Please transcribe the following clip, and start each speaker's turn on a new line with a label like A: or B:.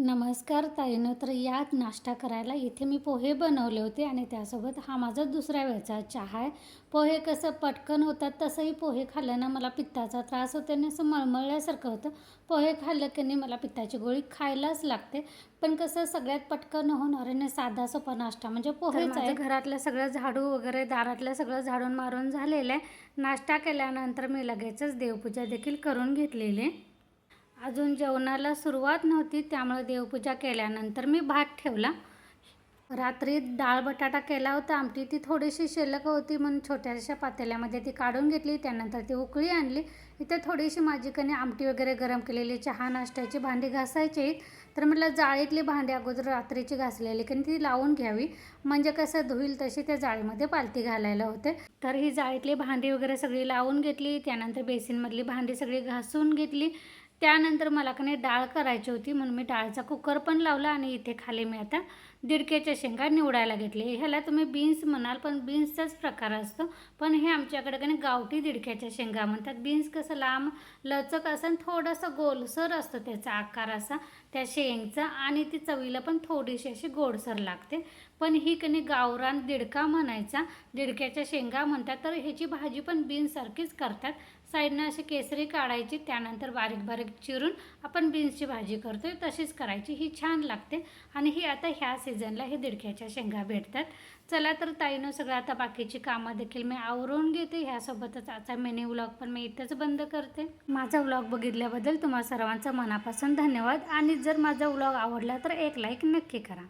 A: नमस्कार ताईनो. तर या नाश्ता करायला इथे मी पोहे बनवले होते आणि त्यासोबत हा माझा दुसऱ्या वेळचा चहा आहे. पोहे कसं पटकन होतात, तसंही पोहे खाल्ल्यानं मला पित्ताचा त्रास होतो आणि असं मळमळल्यासारखं होतं. पोहे खाल्लं की नाही मला पित्ताची गोळी खायलाच लागते. पण कसं सगळ्यात पटकन होणार आणि साधा सोपा नाश्ता म्हणजे पोहेच आहे. घरातलं सगळं झाडू वगैरे दारातलं सगळं झाडून मारून झालेलं आहे. नाश्ता केल्यानंतर मी लगेचच देवपूजा देखील करून घेतलेली आहे. अजून जेवणाला सुरुवात नव्हती, त्यामुळे देवपूजा केल्यानंतर मी भात ठेवला. रात्री डाळ बटाटा केला होता. आमटी ती थोडीशी शिल्लक होती म्हणून छोट्याशा पातेल्यामध्ये ती काढून घेतली. त्यानंतर ती उकळी आणली. इथे थोडीशी माझी आमटी वगैरे गरम केलेली चहा नाश्त्याची भांडी घासायची आहेत. तर म्हटलं जाळीतली भांडी अगोदर रात्रीची घासलेली ती लावून घ्यावी, म्हणजे कसं धुईल तशी त्या जाळीमध्ये पालती घालायला होते. तर ही जाळीतली भांडी वगैरे सगळी लावून घेतली. त्यानंतर बेसिनमधली भांडी सगळी घासून घेतली. त्यानंतर मला डाळ करायची होती म्हणून मी डाळचा कुकर पण लावला आणि इथे खाली मी आता दिडक्याच्या शेंगा निवडायला घेतले. ह्याला तुम्ही बीन्स म्हणाल, पण बीन्सचाच प्रकार असतो. पण हे आमच्याकडे गावठी दिडक्याच्या शेंगा म्हणतात. बीन्स कसं लांब लचक असं थोडंसं गोलसर असतं त्याचा आकार असा त्या शेंगचा, आणि ती चवीला पण थोडीशी अशी गोडसर लागते. पण ही गावरान दिडका म्हणायचा, दिडक्याच्या शेंगा म्हणतात. तर ह्याची भाजी पण बीन्ससारखीच करतात. साईडनं अशी केसरी काढायची, त्यानंतर बारीक बारीक चिरून आपण बीन्सची भाजी करतोय तशीच करायची. ही छान लागते आणि ही आता ह्या सीझनला हे दिडक्याच्या शेंगा भेटतात. चला तर ताईनं सगळं आता बाकीची कामं देखील मी आवरून घेते. ह्यासोबतच आजचा मिनी व्लॉग पण मी इथंच बंद करते. माझा व्लॉग बघितल्याबद्दल तुम्हा सर्वांचं मनापासून धन्यवाद. आणि जर माझा व्लॉग आवडला तर एक लाईक नक्की करा.